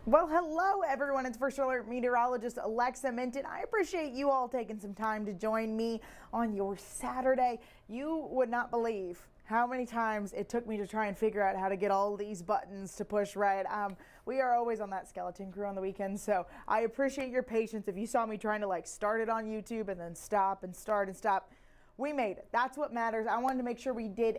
Well, hello everyone. It's First Alert meteorologist Alexa Minton. I appreciate you all taking some time to join me on your Saturday. You would not believe how many times it took me to try and figure out how to get all these buttons to push right. We are always on that skeleton crew on the weekends, so I appreciate your patience. If you saw me trying to start it on YouTube and then stop and start and stop, we made it. That's what matters. I wanted to make sure we did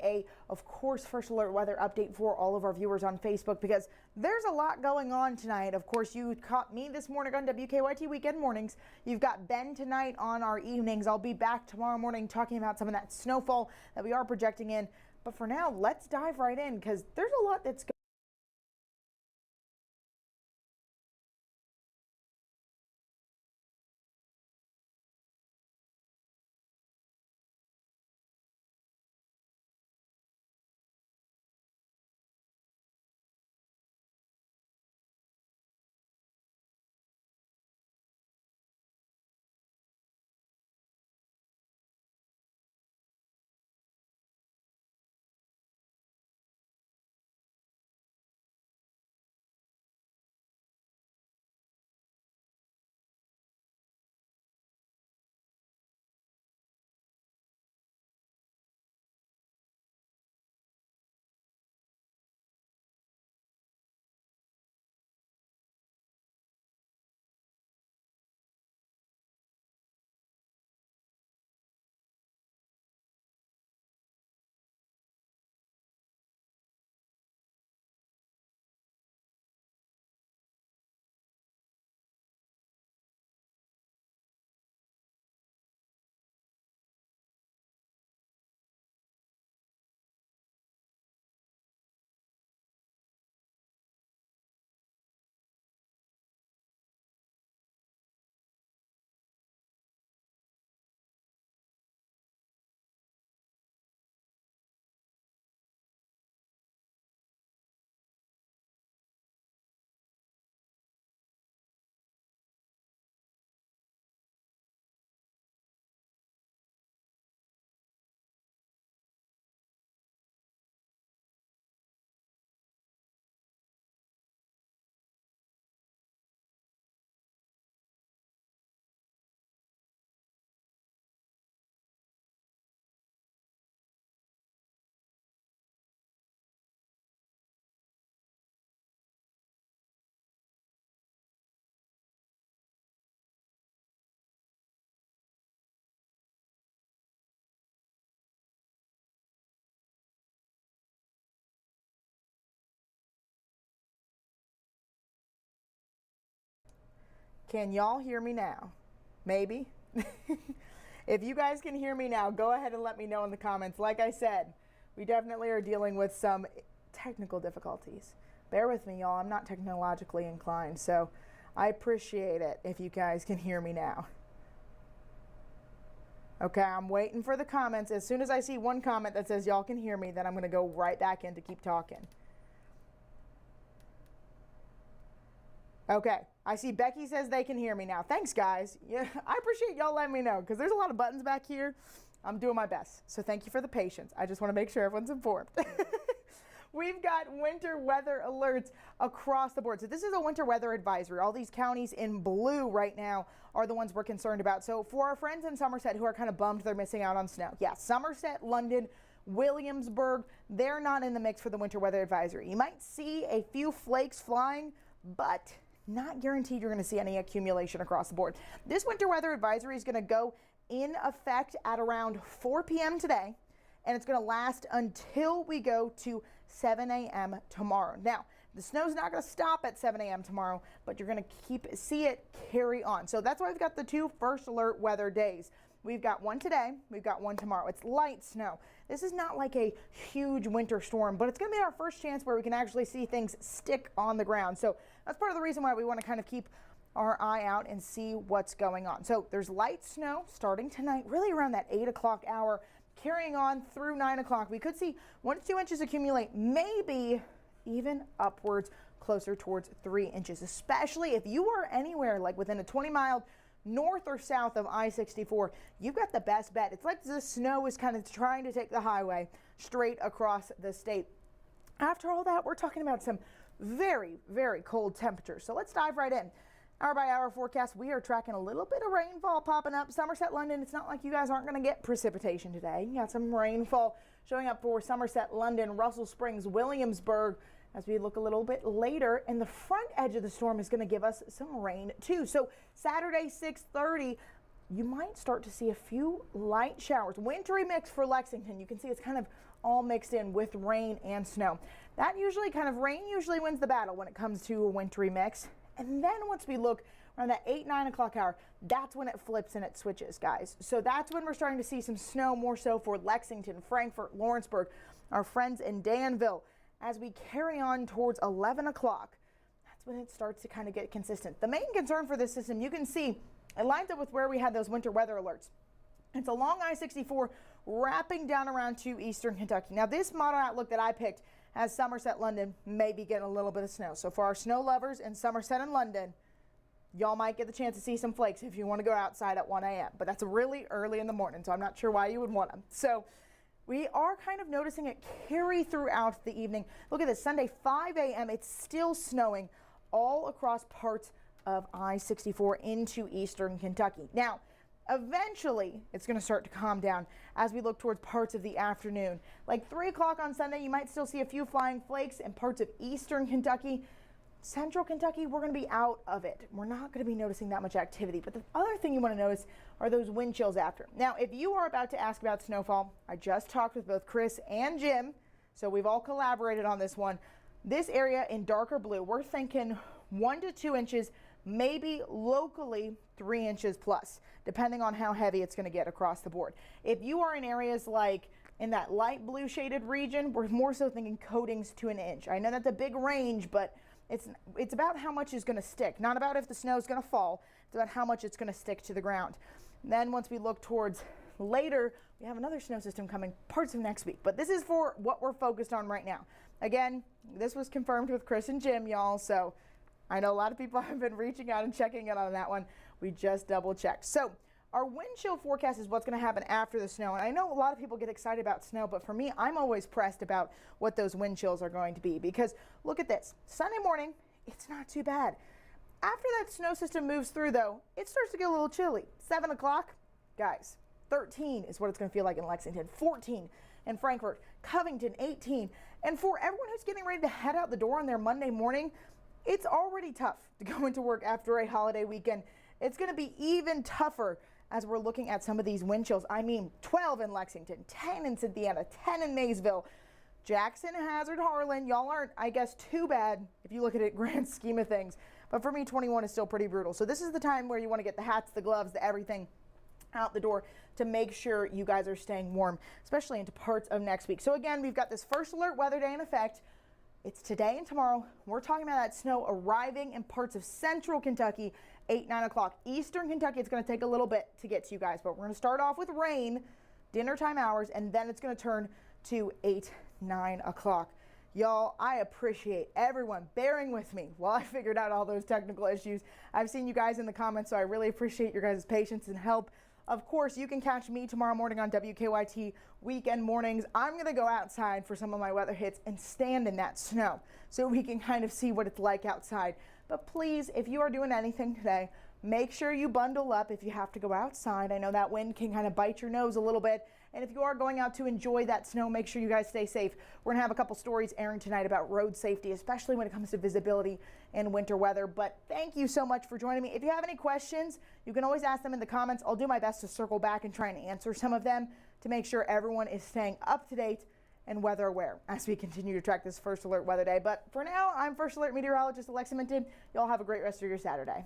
of course, First Alert weather update for all of our viewers on Facebook because there's a lot going on tonight. Of course, you caught me this morning on WKYT Weekend Mornings. You've got Ben tonight on our evenings. I'll be back tomorrow morning talking about some of that snowfall that we are projecting in. But for now, let's dive right in because there's a lot that's going on. Can y'all hear me now? Maybe. If you guys can hear me now, go ahead and let me know in the comments. Like I said, we definitely are dealing with some technical difficulties. Bear with me, y'all. I'm not technologically inclined, so I appreciate it if you guys can hear me now. Okay, I'm waiting for the comments. As soon as I see one comment that says y'all can hear me, then I'm going to go right back in to keep talking. Okay, I see Becky says they can hear me now. Thanks, guys. Yeah, I appreciate y'all letting me know because there's a lot of buttons back here. I'm doing my best, so thank you for the patience. I just want to make sure everyone's informed. We've got winter weather alerts across the board. So this is a winter weather advisory. All these counties in blue right now are the ones we're concerned about. So for our friends in Somerset who are kind of bummed they're missing out on snow. Yeah, Somerset, London, Williamsburg, they're not in the mix for the winter weather advisory. You might see a few flakes flying, but not guaranteed you're going to see any accumulation across the board. This winter weather advisory is going to go in effect at around 4 p.m. today, and it's going to last until we go to 7 a.m. tomorrow. Now, the snow's not going to stop at 7 a.m. tomorrow, but you're going to see it carry on. So that's why we've got the two first alert weather days. We've got one today, we've got one tomorrow. It's light snow. This is not like a huge winter storm, but it's going to be our first chance where we can actually see things stick on the ground. So that's part of the reason why we want to kind of keep our eye out and see what's going on. So there's light snow starting tonight, really around that 8 o'clock hour, carrying on through 9 o'clock. We could see 1 to 2 inches accumulate, maybe even upwards closer towards 3 inches, especially if you are anywhere like within a 20-mile north or south of I-64. You've got the best bet. It's like the snow is kind of trying to take the highway straight across the state. After all that, we're talking about some very, very cold temperatures. So let's dive right in. Hour by hour forecast, we are tracking a little bit of rainfall popping up. Somerset, London, it's not like you guys aren't going to get precipitation today. You got some rainfall showing up for Somerset, London, Russell Springs, Williamsburg. As we look a little bit later, and the front edge of the storm is going to give us some rain too. So Saturday, 6:30, you might start to see a few light showers. Wintry mix for Lexington. You can see it's kind of all mixed in with rain and snow. That usually rain usually wins the battle when it comes to a wintry mix. And then once we look around that 8-9 o'clock hour, that's when it flips and it switches, guys. So that's when we're starting to see some snow more so for Lexington, Frankfort, Lawrenceburg, our friends in Danville. As we carry on towards 11 o'clock, that's when it starts to kind of get consistent. The main concern for this system, you can see it lines up with where we had those winter weather alerts. It's along I-64 wrapping down around to eastern Kentucky. Now this model outlook that I picked has Somerset, London maybe getting a little bit of snow. So for our snow lovers in Somerset and London, y'all might get the chance to see some flakes if you want to go outside at 1 a.m. But that's really early in the morning, so I'm not sure why you would want them. So we are kind of noticing it carry throughout the evening. Look at this, Sunday 5 a.m. It's still snowing all across parts of I-64 into eastern Kentucky. Now, eventually, it's going to start to calm down as we look towards parts of the afternoon. Like 3 o'clock on Sunday, you might still see a few flying flakes in parts of eastern Kentucky. Central Kentucky, we're going to be out of it. We're not going to be noticing that much activity. But the other thing you want to notice are those wind chills after. Now, if you are about to ask about snowfall, I just talked with both Chris and Jim, so we've all collaborated on this one. This area in darker blue, we're thinking 1 to 2 inches, maybe locally 3 inches plus, depending on how heavy it's going to get across the board. If you are in areas like in that light blue shaded region, we're more so thinking coatings to 1 inch. I know that's a big range, but it's about how much is going to stick, not about if the snow is going to fall. It's about how much it's going to stick to the ground. Then once we look towards later, we have another snow system coming parts of next week. But this is for what we're focused on right now. Again, this was confirmed with Chris and Jim, y'all. So I know a lot of people have been reaching out and checking in on that one. We just double checked. So our wind chill forecast is what's going to happen after the snow. And I know a lot of people get excited about snow, but for me, I'm always pressed about what those wind chills are going to be. Because look at this. Sunday morning, it's not too bad. After that snow system moves through, though, it starts to get a little chilly. 7 o'clock, guys, 13 is what it's going to feel like in Lexington, 14 in Frankfort, Covington, 18. And for everyone who's getting ready to head out the door on their Monday morning, it's already tough to go into work after a holiday weekend. It's going to be even tougher as we're looking at some of these wind chills. I mean, 12 in Lexington, 10 in Cynthiana, 10 in Maysville, Jackson, Hazard, Harlan. Y'all aren't, I guess, too bad if you look at it grand scheme of things. But for me, 21 is still pretty brutal. So this is the time where you want to get the hats, the gloves, the everything out the door to make sure you guys are staying warm, especially into parts of next week. So again, we've got this first alert weather day in effect. It's today and tomorrow. We're talking about that snow arriving in parts of central Kentucky, 8-9 o'clock. Eastern Kentucky, it's going to take a little bit to get to you guys, but we're going to start off with rain, dinner time hours, and then it's going to turn to 8-9 o'clock. Y'all, I appreciate everyone bearing with me while I figured out all those technical issues. I've seen you guys in the comments, so I really appreciate your guys' patience and help. Of course, you can catch me tomorrow morning on WKYT weekend mornings. I'm going to go outside for some of my weather hits and stand in that snow so we can kind of see what it's like outside. But please, if you are doing anything today, make sure you bundle up if you have to go outside. I know that wind can kind of bite your nose a little bit. And if you are going out to enjoy that snow, make sure you guys stay safe. We're going to have a couple stories airing tonight about road safety, especially when it comes to visibility in winter weather. But thank you so much for joining me. If you have any questions, you can always ask them in the comments. I'll do my best to circle back and try and answer some of them to make sure everyone is staying up to date and weather aware as we continue to track this First Alert Weather Day. But for now, I'm First Alert Meteorologist Alexa Minton. Y'all have a great rest of your Saturday.